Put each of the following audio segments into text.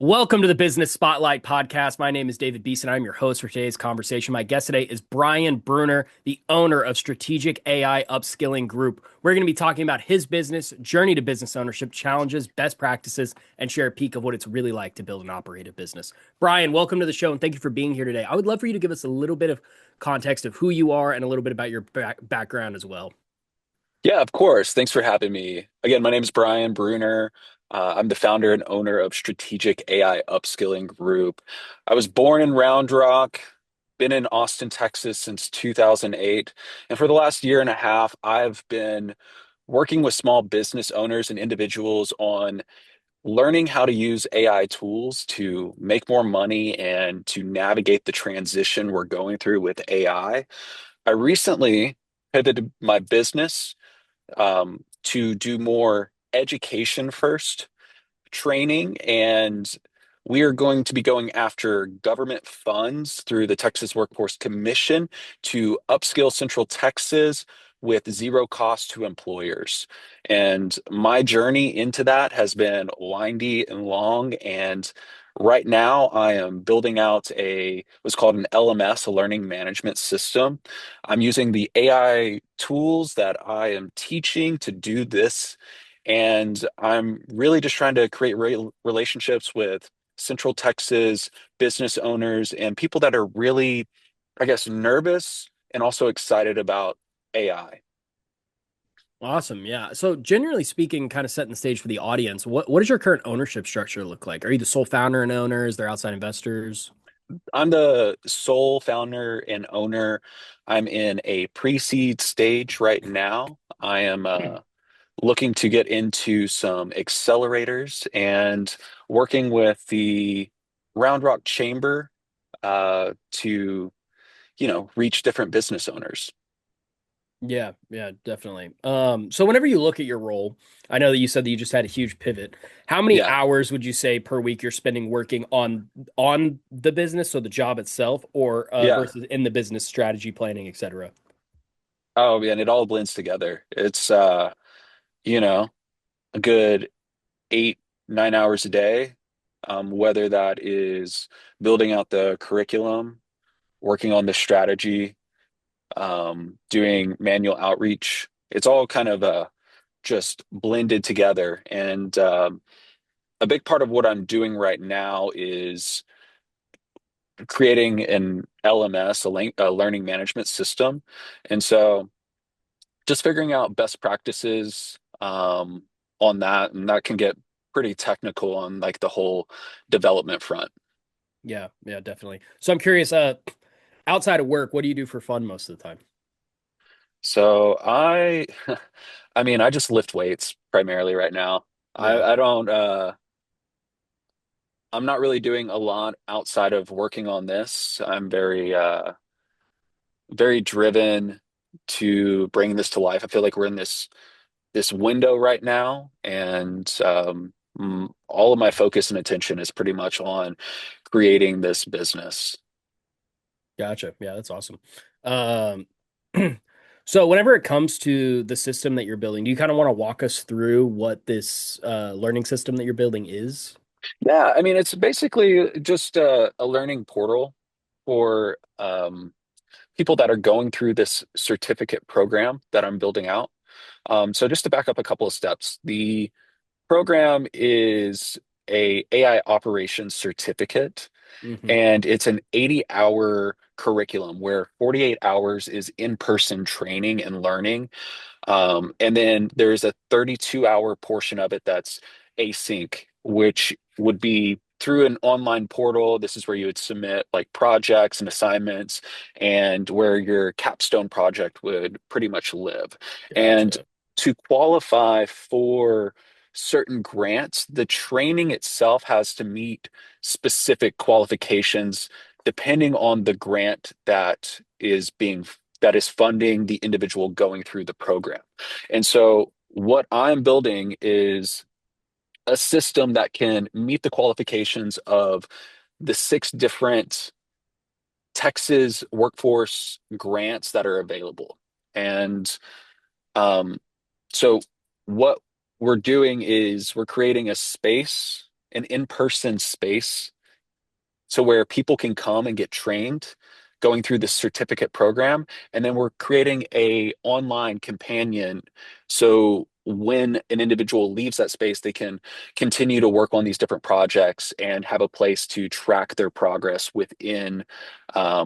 Welcome to the Business Spotlight podcast. My name is David Beeson. I'm your host for today's conversation. My guest today is Brian Bruner, the owner of Strategic AI Upskilling Group. We're going to be talking about his business, journey to business ownership, challenges, best practices, and share a peek of what it's really like to build and operate a business. Brian, welcome to the show and thank you for being here today. I would love for you to give us a little bit of context of who you are and a little bit about your background as well. Yeah, of course. Thanks for having me. Again, my name is Brian Bruner. I'm the founder and owner of Strategic AI Upskilling Group. I was born in Round Rock, been in Austin, Texas since 2008. And for the last year and a half, I've been working with small business owners and individuals on learning how to use AI tools to make more money and to navigate the transition we're going through with AI. I recently pivoted my business to do more education first training. And we are going to be going after government funds through the Texas Workforce Commission to upskill Central Texas with zero cost to employers. And my journey into that has been windy and long. And right now I am building out what's called an LMS, a learning management system. I'm using the AI tools that I am teaching to do this, and I'm really just trying to create relationships with Central Texas business owners and people that are really, I guess, nervous and also excited about AI. Awesome. Yeah. So generally speaking, kind of setting the stage for the audience, what does your current ownership structure look like? Are you the sole founder and owner? Is there outside investors? I'm the sole founder and owner. I'm in a pre-seed stage right now. I am looking to get into some accelerators and working with the Round Rock Chamber to, reach different business owners. Yeah, yeah, definitely. So whenever you look at your role, I know that you said that you just had a huge pivot. How many Yeah, hours would you say per week you're spending working on the business, so the job itself, or yeah. versus in the business strategy planning, et cetera? Oh, man, it all blends together. It's you know, a good 8, 9 hours a day. Whether that is building out the curriculum, working on the strategy, doing manual outreach. It's all kind of just blended together. And a big part of what I'm doing right now is creating an LMS, a learning management system. And so just figuring out best practices on that, and that can get pretty technical on like the whole development front. Yeah, yeah, definitely. So I'm curious, outside of work, what do you do for fun most of the time? So I mean, I just lift weights primarily right now. I, Yeah. I don't, I'm not really doing a lot outside of working on this. I'm very driven to bring this to life. I feel like we're in this window right now, and all of my focus and attention is pretty much on creating this business. Gotcha. Yeah, that's awesome. Um, so whenever it comes to the system that you're building, do you kind of want to walk us through what this learning system that you're building is? Yeah, I mean, it's basically just a learning portal for people that are going through this certificate program that I'm building out. So just to back up a couple of steps, the program is a AI operations certificate, Hmm. and it's an 80-hour curriculum where 48 hours is in-person training and learning. And then there's a 32-hour portion of it that's async, which would be through an online portal. This is where you would submit like projects and assignments, and where your capstone project would pretty much live. And Gotcha. to qualify for certain grants, the training itself has to meet specific qualifications depending on the grant that is funding the individual going through the program. And so what I'm building is a system that can meet the qualifications of the 6 different Texas workforce grants that are available. And um, so what we're doing is we're creating a space an in-person space so where people can come and get trained going through the certificate program, and then we're creating a online companion so when an individual leaves that space they can continue to work on these different projects and have a place to track their progress within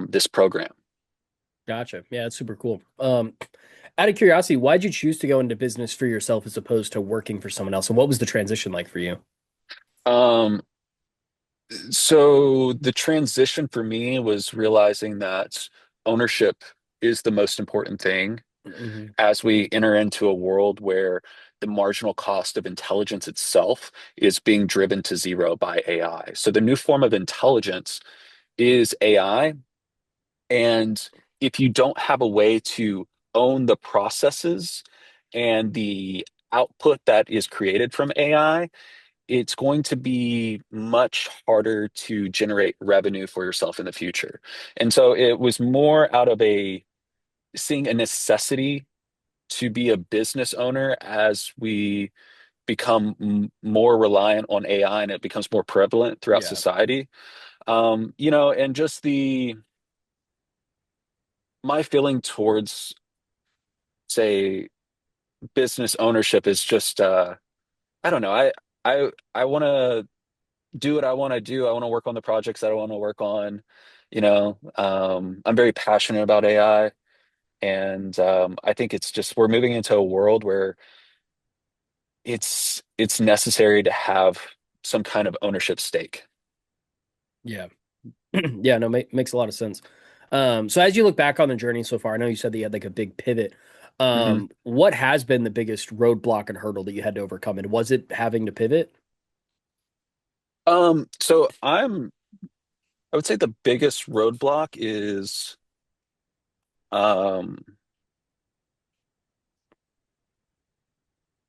this program. Gotcha. Yeah, that's super cool. Out of curiosity, why'd you choose to go into business for yourself as opposed to working for someone else? And what was the transition like for you? um, So the transition for me was realizing that ownership is the most important thing Hmm. as we enter into a world where the marginal cost of intelligence itself is being driven to zero by AI. So the new form of intelligence is AI. And if you don't have a way to own the processes and the output that is created from AI, it's going to be much harder to generate revenue for yourself in the future. And so it was more out of a seeing a necessity to be a business owner as we become more reliant on AI and it becomes more prevalent throughout Yeah. society. And just the my feeling towards, say, business ownership is just I don't know. I want to do what I want to do. I want to work on the projects that I want to work on. I'm very passionate about AI, and I think it's just we're moving into a world where it's necessary to have some kind of ownership stake. Yeah. Yeah, no, makes a lot of sense. So as you look back on the journey so far, I know you said that you had like a big pivot. hmm What has been the biggest roadblock and hurdle that you had to overcome? And was it having to pivot? so I would say the biggest roadblock is um,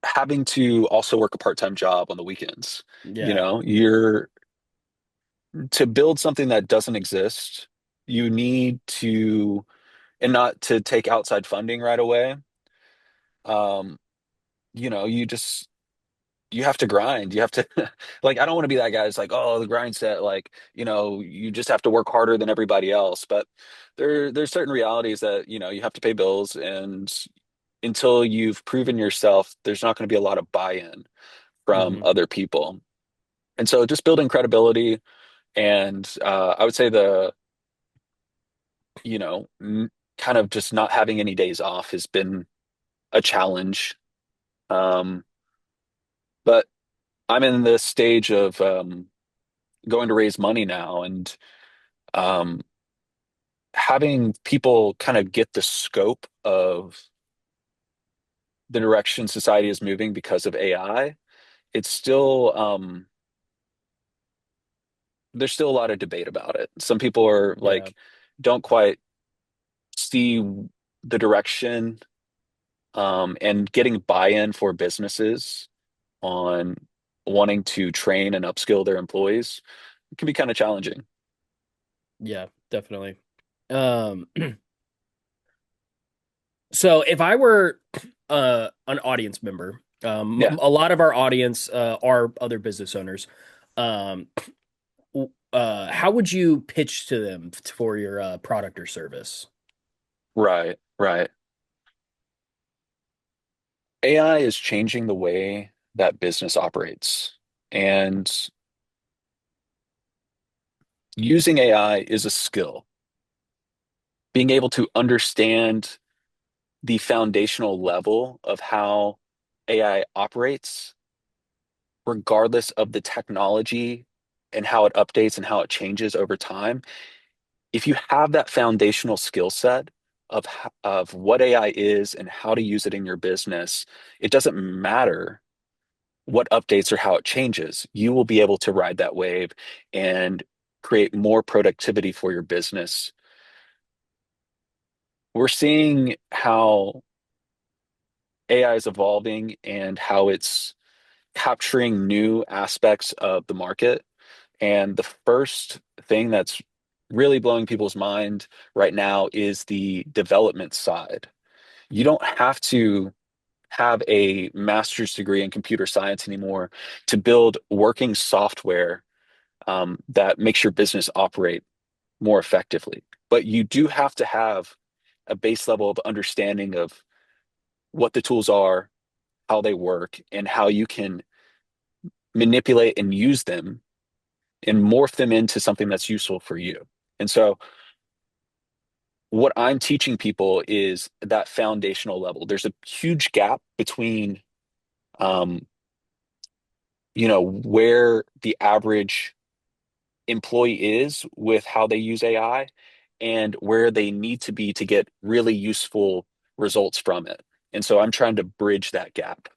having to also work a part-time job on the weekends. Yeah. You're to build something that doesn't exist, you need to, and not to take outside funding right away. Um, you just you have to grind. You have to like I don't want to be that guy that's like, oh, the grind set, like, you just have to work harder than everybody else. But there's certain realities that, you have to pay bills and until you've proven yourself, there's not going to be a lot of buy-in from Hmm. other people. And so just building credibility and I would say you know, n kind of just not having any days off has been a challenge. Um, but I'm in the stage of going to raise money now and um, having people kind of get the scope of the direction society is moving because of AI. It's still there's still a lot of debate about it. Some people are Yeah. like don't quite see the direction and getting buy-in for businesses on wanting to train and upskill their employees can be kind of challenging. Yeah, definitely. Um, so if I were an audience member, Yeah, a lot of our audience are other business owners. Um, how would you pitch to them for your product or service? right, right. AI is changing the way that business operates. And using AI is a skill. Being able to understand the foundational level of how AI operates, regardless of the technology and how it updates and how it changes over time. If you have that foundational skill set of what AI is and how to use it in your business, it doesn't matter what updates or how it changes. You will be able to ride that wave and create more productivity for your business. We're seeing how AI is evolving and how it's capturing new aspects of the market. And the first thing that's really blowing people's mind right now is the development side. You don't have to have a master's degree in computer science anymore to build working software that makes your business operate more effectively. But you do have to have a base level of understanding of what the tools are, how they work, and how you can manipulate and use them and morph them into something that's useful for you. And so, what I'm teaching people is that foundational level. There's a huge gap between, um, where the average employee is with how they use AI and where they need to be to get really useful results from it. And so I'm trying to bridge that gap.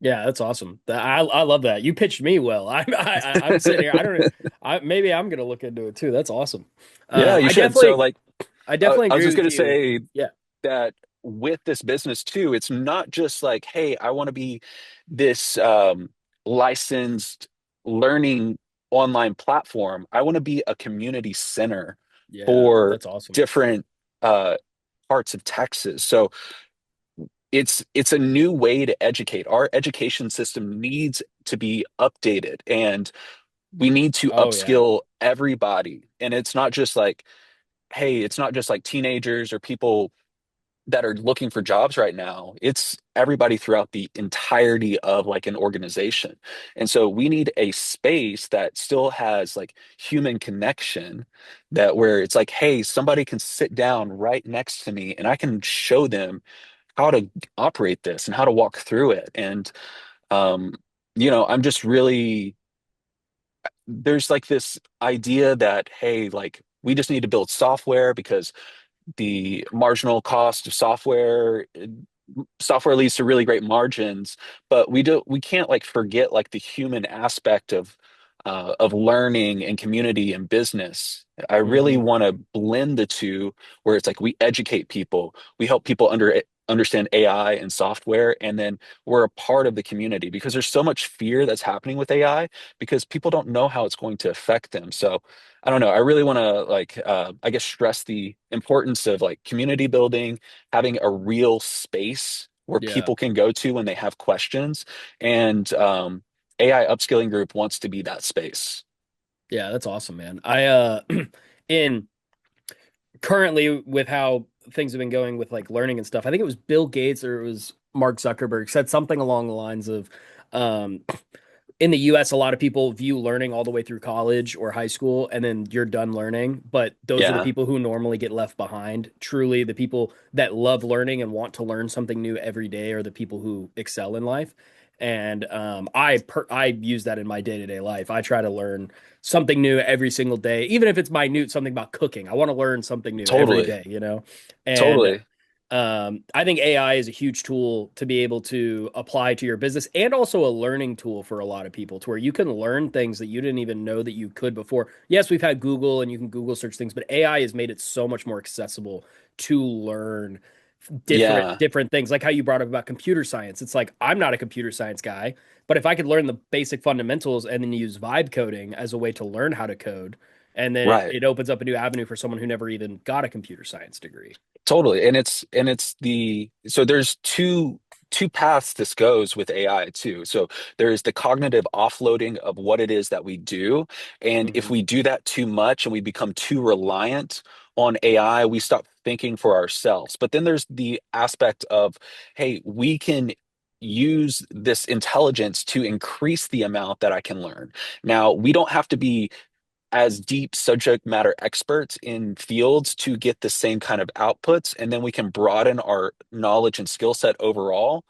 Yeah, that's awesome. I love that. You pitched me well. I'm sitting here. I don't. Maybe I'm gonna look into it too. That's awesome. Yeah, you I should. So, definitely like, I definitely I was agree just with going to you. say Yeah. that with this business too, it's not just like, hey, I want to be this licensed learning online platform. I want to be a community center Yeah, for that's awesome. different uh, parts of Texas. So it's a new way to educate. Our education system needs to be updated, and we need to Oh yeah. upskill everybody. And it's not just like, hey, it's not just like teenagers or people that are looking for jobs right now. It's everybody throughout the entirety of like an organization. And so we need a space that still has like human connection, that where it's like, hey, somebody can sit down right next to me and I can show them how to operate this and how to walk through it. And um, I'm just really, there's like this idea that, hey, like we just need to build software because the marginal cost of software leads to really great margins, but we can't like forget like the human aspect of learning and community and business. I really Hmm. want to blend the two, where it's like we educate people, we help people understand AI and software, and then we're a part of the community, because there's so much fear that's happening with AI because people don't know how it's going to affect them. So I don't know. I really want to like I guess stress the importance of like community building, having a real space where Yeah. people can go to when they have questions. And AI Upskilling Group wants to be that space. Yeah, that's awesome, man. In currently with how things have been going with like learning and stuff, I think it was Bill Gates or it was Mark Zuckerberg said something along the lines of um in the US, a lot of people view learning all the way through college or high school, and then you're done learning. But those are the Yeah, people who normally get left behind. Truly, the people that love learning and want to learn something new every day are the people who excel in life. And I use that in my day to day life. I try to learn something new every single day, even if it's minute, something about cooking. I want to learn something new every totally. day, you know? And Totally. I think AI is a huge tool to be able to apply to your business and also a learning tool for a lot of people to where you can learn things that you didn't even know that you could before. Yes, we've had Google and you can Google search things, but AI has made it so much more accessible to learn Yeah, different things like how you brought up about computer science. It's like I'm not a computer science guy, but if I could learn the basic fundamentals and then use vibe coding as a way to learn how to code, and then right. it opens up a new avenue for someone who never even got a computer science degree. Totally. And it's the so there's two paths this goes with AI too. So there's the cognitive offloading of what it is that we do. And if Hmm. we do that too much and we become too reliant on AI, we stop thinking for ourselves. But then there's the aspect of, hey, we can use this intelligence to increase the amount that I can learn. Now, we don't have to be as deep subject matter experts in fields to get the same kind of outputs, and then we can broaden our knowledge and skill set overall.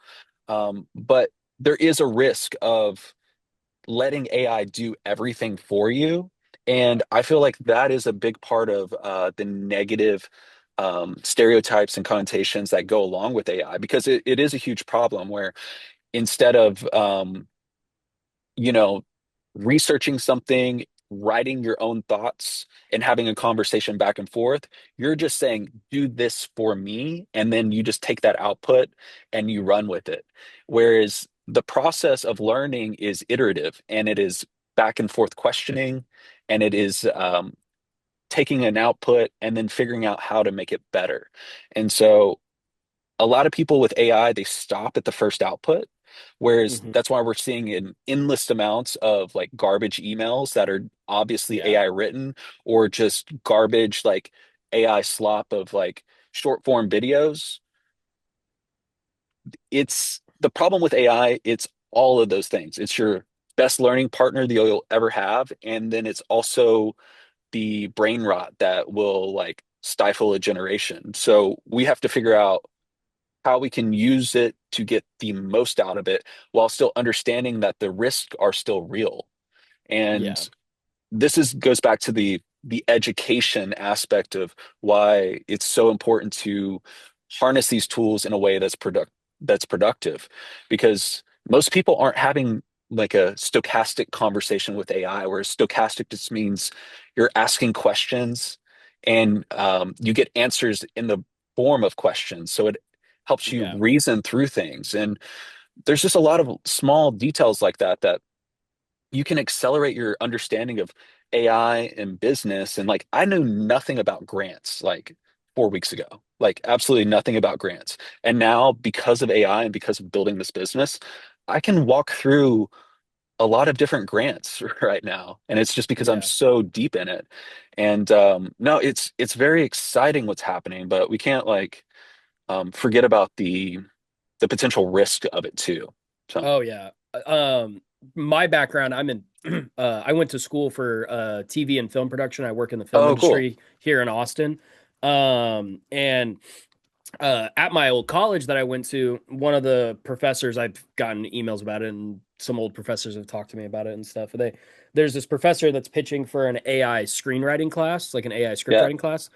But there is a risk of letting AI do everything for you, and I feel like that is a big part of the negative stereotypes and connotations that go along with AI, because it is a huge problem where instead of you know, researching something, writing your own thoughts, and having a conversation back and forth, you're just saying, do this for me. And then you just take that output and you run with it. Whereas the process of learning is iterative, and it is back and forth questioning, and it is taking an output and then figuring out how to make it better. And so a lot of people with AI, they stop at the first output, whereas Hmm. that's why we're seeing in endless amounts of like garbage emails that are obviously Yeah. AI written or just garbage like AI slop of like short form videos. It's the problem with AI, it's all of those things. It's your best learning partner that you'll ever have, and then it's also the brain rot that will like stifle a generation. So we have to figure out how we can use it to get the most out of it while still understanding that the risks are still real. Yeah. And this is goes back to the education aspect of why it's so important to harness these tools in a way that's productive because most people aren't having like a stochastic conversation with AI where stochastic just means you're asking questions and you get answers in the form of questions so it helps you Yeah. reason through things and there's just a lot of small details like that that you can accelerate your understanding of AI and business. And like, I knew nothing about grants like 4 weeks ago, like, absolutely nothing about grants. And now, because of AI and because of building this business, I can walk through a lot of different grants right now. And it's just because I'm Yeah. so deep in it. And no, it's very exciting what's happening, but we can't like forget about the potential risk of it too. So, Oh yeah. My background, I'm in I went to school for TV and film production. I work in the film oh, cool. industry here in Austin. And at my old college that I went to, one of the professors, I've gotten emails about it, and some old professors have talked to me about it and stuff. There's this professor that's pitching for an AI screenwriting class, like an AI script Yeah. writing class,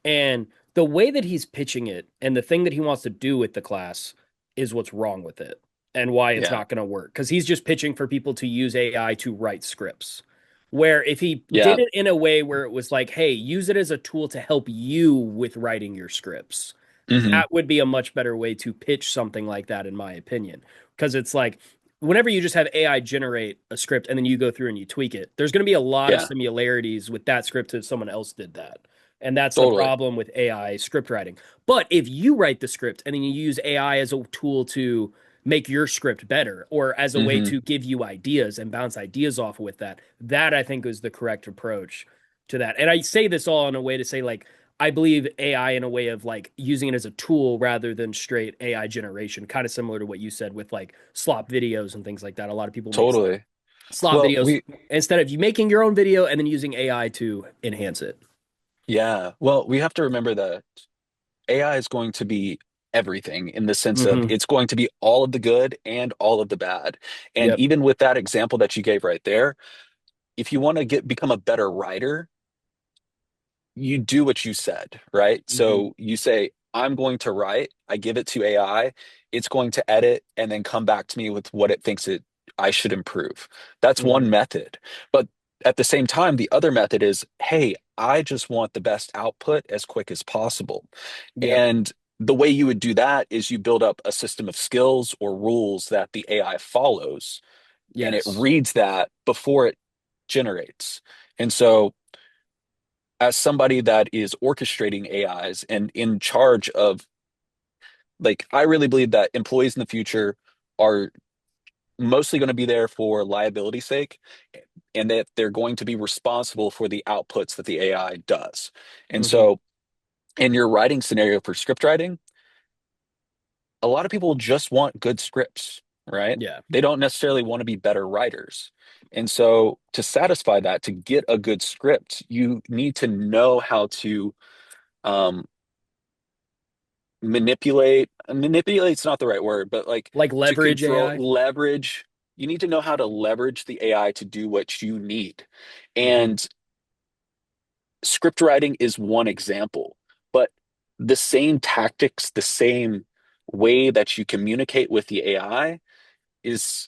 and the way that he's pitching it and the thing that he wants to do with the class is what's wrong with it and why it's Yeah. not going to work. Because he's just pitching for people to use AI to write scripts. Where if he did Yeah. it in a way where it was like, hey, use it as a tool to help you with writing your scripts, Hmm. that would be a much better way to pitch something like that, in my opinion. Because it's like, whenever you just have AI generate a script and then you go through and you tweak it, there's going to be a lot of Yeah, similarities with that script if someone else did that. And that's the totally. problem with AI script writing. But if you write the script and then you use AI as a tool to make your script better or as a way Hmm. to give you ideas and bounce ideas off with that, that I think is the correct approach to that. And I say this all in a way to say, like, I believe AI in a way of like using it as a tool rather than straight AI generation, kind of similar to what you said with like slop videos and things like that. A lot of people make Totally. slop Well, videos instead of you making your own video and then using AI to enhance it. yeah. Well, we have to remember that AI is going to be everything in the sense of Hmm. it's going to be all of the good and all of the bad. And Yep. even with that example that you gave right there, if you want to become a better writer, you do what you said, right? Hmm. So you say, I'm going to write, I give it to AI, it's going to edit and then come back to me with what it thinks it I should improve. That's one Hmm. method. But at the same time, the other method is, hey, I just want the best output as quick as possible. Yep. And the way you would do that is you build up a system of skills or rules that the AI follows, and it Yes. reads that before it generates. And so as somebody that is orchestrating AIs and in charge of, like, I really believe that employees in the future are mostly going to be there for liability sake and that they're going to be responsible for the outputs that the AI does. And Hmm. so in your writing scenario for script writing, a lot of people just want good scripts, right? Yeah. They don't necessarily want to be better writers. And so to satisfy that, to get a good script, you need to know how to um, manipulate's not the right word, but like Like to leverage control AI. leverage. You need to know how to leverage the AI to do what you need. Hmm. And script writing is one example, but the same tactics, the same way that you communicate with the AI is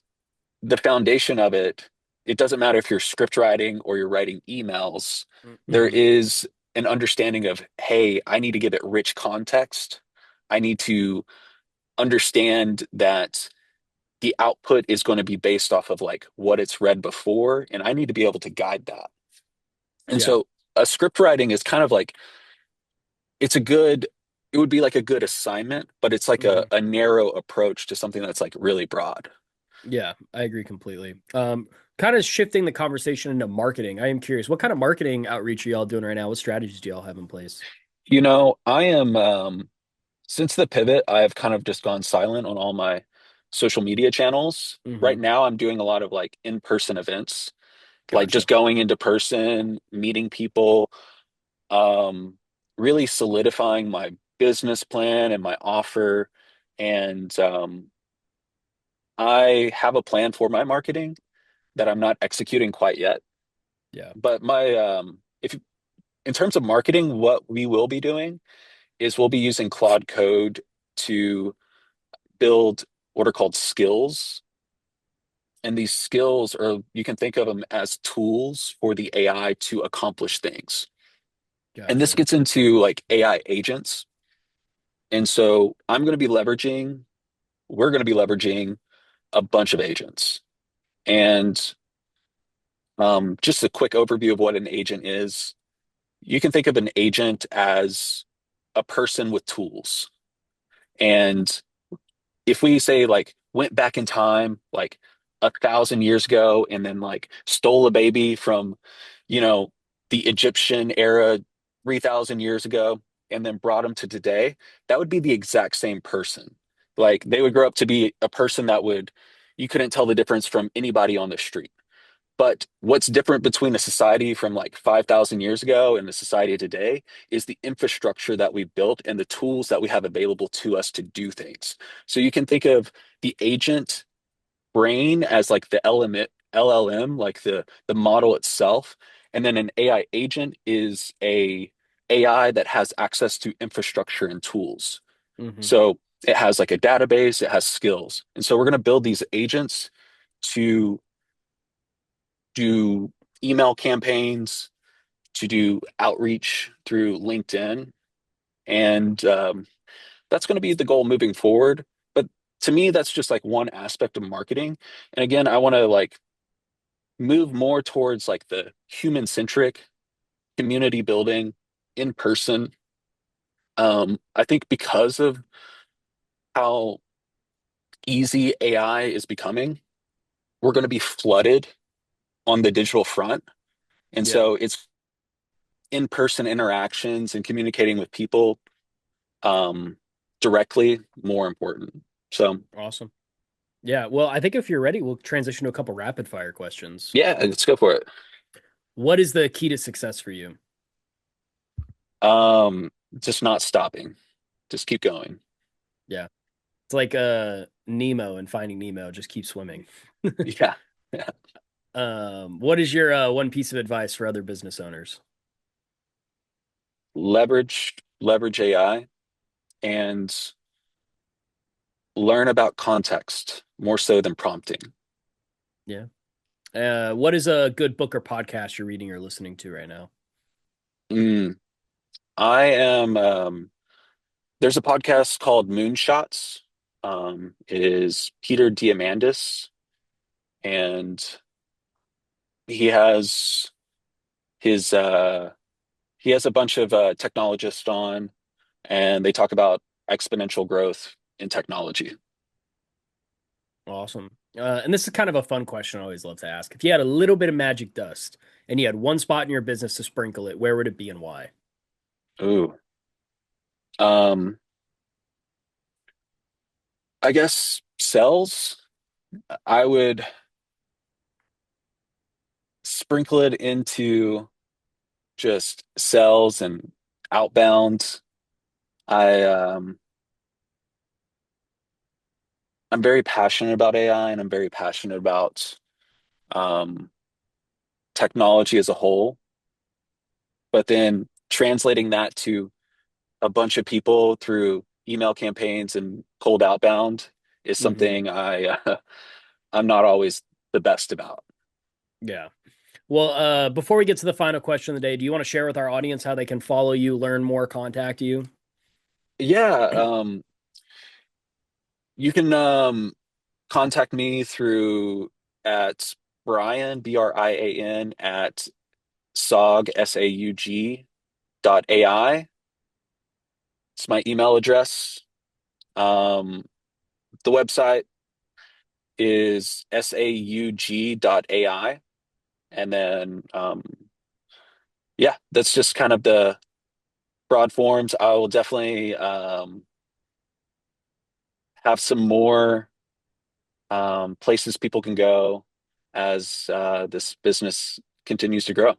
the foundation of it. It doesn't matter if you're script writing or you're writing emails. There Hmm. is an understanding of, hey, I need to give it rich context. I need to understand that the output is going to be based off of like what it's read before, and I need to be able to guide that. And Yeah. so a script writing is kind of like it's a good it would be like a good assignment, but it's like Hmm. a narrow approach to something that's like really broad. Yeah, I agree completely. Kind of shifting the conversation into marketing. I am curious, what kind of marketing outreach are y'all doing right now? What strategies do y'all have in place? I am since the pivot, I've kind of just gone silent on all my social media channels. Right Hmm. now, I'm doing a lot of like in-person events, like Gotcha. just going into person, meeting people, um, really solidifying my business plan and my offer. And I have a plan for my marketing that I'm not executing quite yet. Yeah. But if in terms of marketing, what we will be doing is we'll be using Claude Code to build what are called skills. And these skills are, you can think of them as tools for the AI to accomplish things. And this Gotcha. gets into like AI agents. And so we're going to be leveraging a bunch of agents. And just a quick overview of what an agent is. You can think of an agent as a person with tools. And if we say like went back in time like 1,000 years ago and then like stole a baby from you know the Egyptian era 3,000 years ago and then brought him to today, that would be the exact same person. Like they would grow up to be a person that would you couldn't tell the difference from anybody on the street. But what's different between a society from like 5,000 years ago and the society of today is the infrastructure that we've built and the tools that we have available to us to do things. So you can think of the agent brain as like the LLM, like the model itself. And then an AI agent is a AI that has access to infrastructure and tools. Hmm. So it has like a database, it has skills. And so we're going to build these agents to do email campaigns, to do outreach through LinkedIn. And that's going to be the goal moving forward. But to me, that's just like one aspect of marketing. And again, I want to like move more towards like the human centric community building in person. I think because of how easy AI is becoming, we're going to be flooded on the digital front. And Yeah. so it's in-person interactions and communicating with people um, directly more important. So Awesome. Yeah. Well, I think if you're ready, we'll transition to a couple rapid fire questions. yeah, let's go for it. What is the key to success for you? Just not stopping. Just keep going. Yeah. It's like Nemo and Finding Nemo, just keep swimming. Yeah. Yeah. What is your one piece of advice for other business owners? Leverage AI and learn about context more so than prompting. Yeah. What is a good book or podcast you're reading or listening to right now? Mm, I am there's a podcast called Moonshots. It is Peter Diamandis, and he has his he has a bunch of technologists on, and they talk about exponential growth in technology. Awesome. And this is kind of a fun question I always love to ask. If you had a little bit of magic dust and you had one spot in your business to sprinkle it, where would it be and why? Ooh. Um, I guess cells. I would sprinkle it into just cells and outbound. I I'm very passionate about AI and I'm very passionate about um, technology as a whole. But then translating that to a bunch of people through email campaigns and cold outbound is Hmm. something I'm not always the best about. Yeah. Well, before we get to the final question of the day, do you want to share with our audience how they can follow you, learn more, contact you? Yeah, you can contact me through at Brian at SAUG dot AI. It's my email address. Um, the website is saug.ai. And then, yeah, that's just kind of the broad forms. I will definitely have some more places people can go as this business continues to grow.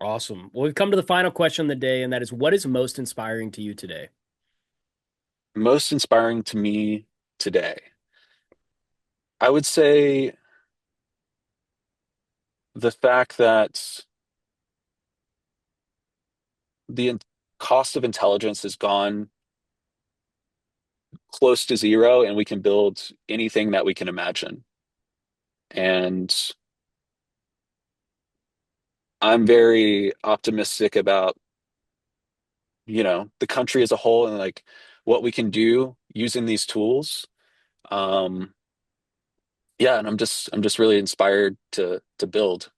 Awesome. Well, we've come to the final question of the day, and that is what is most inspiring to you today? Most inspiring to me today, I would say the fact that the cost of intelligence has gone close to zero, and we can build anything that we can imagine. And I'm very optimistic about, the country as a whole and like what we can do using these tools. Um, yeah, and I'm just really inspired to build.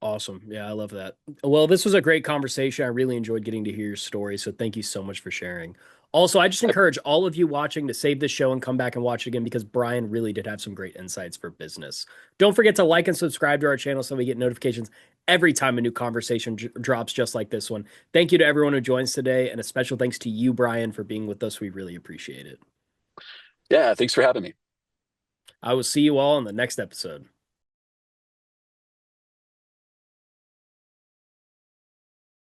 Awesome. Yeah, I love that. Well, this was a great conversation. I really enjoyed getting to hear your story. So thank you so much for sharing. Also, I just I, encourage all of you watching to save this show and come back and watch it again because Brian really did have some great insights for business. Don't forget to like and subscribe to our channel so we get notifications every time a new conversation drops just like this one. Thank you to everyone who joins today, and a special thanks to you, Brian, for being with us. We really appreciate it. yeah, thanks for having me. I will see you all in the next episode.